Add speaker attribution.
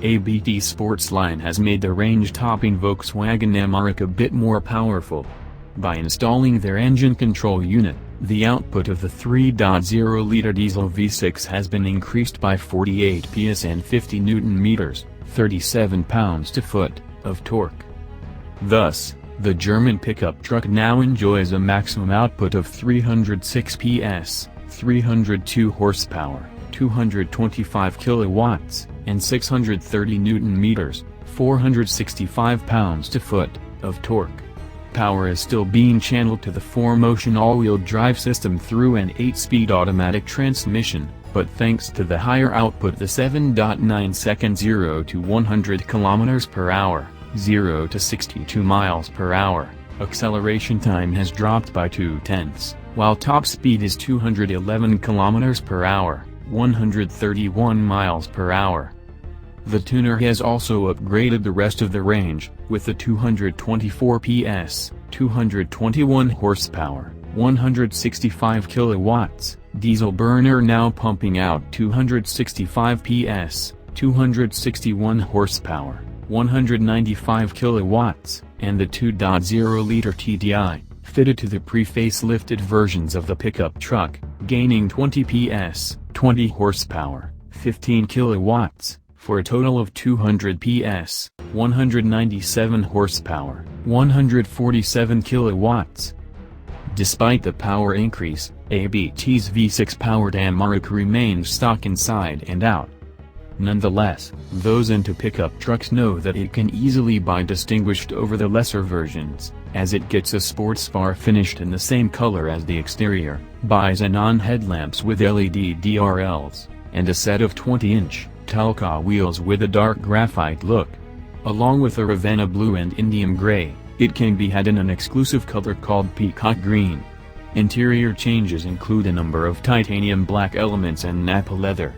Speaker 1: ABT Sports line has made the range-topping Volkswagen Amarok a bit more powerful. By installing their engine control unit, the output of the 3.0-liter diesel V6 has been increased by 48 PS and 50 Nm, 37 pounds-to-foot, of torque. Thus, the German pickup truck now enjoys a maximum output of 306 PS, 302 horsepower, 225 kilowatts, and 630 Nm, 465 pounds-to-foot, of torque. Power is still being channeled to the 4-motion all-wheel drive system through an 8-speed automatic transmission, but thanks to the higher output, the 7.9 second 0 to 100 km per hour, 0 to 62 miles per hour, acceleration time has dropped by 0.2, while top speed is 211 km per hour, 131 miles per hour. The tuner has also upgraded the rest of the range, with the 224 PS, 221 horsepower, 165 kilowatts, diesel burner now pumping out 265 PS, 261 horsepower, 195 kilowatts, and the 2.0-liter TDI, fitted to the pre-facelifted versions of the pickup truck, gaining 20 PS, 20 horsepower, 15 kilowatts, for a total of 200 PS, 197 horsepower, 147 kilowatts. Despite the power increase, ABT's V6-powered Amarok remains stock inside and out. Nonetheless, those into pickup trucks know that it can easily be distinguished over the lesser versions, as it gets a sports bar finished in the same color as the exterior, bi-xenon headlamps with LED DRLs, and a set of 20-inch Telca wheels with a dark graphite look. Along with a Ravenna blue and indium gray, it can be had in an exclusive color called peacock green. Interior changes include a number of titanium black elements and Nappa leather.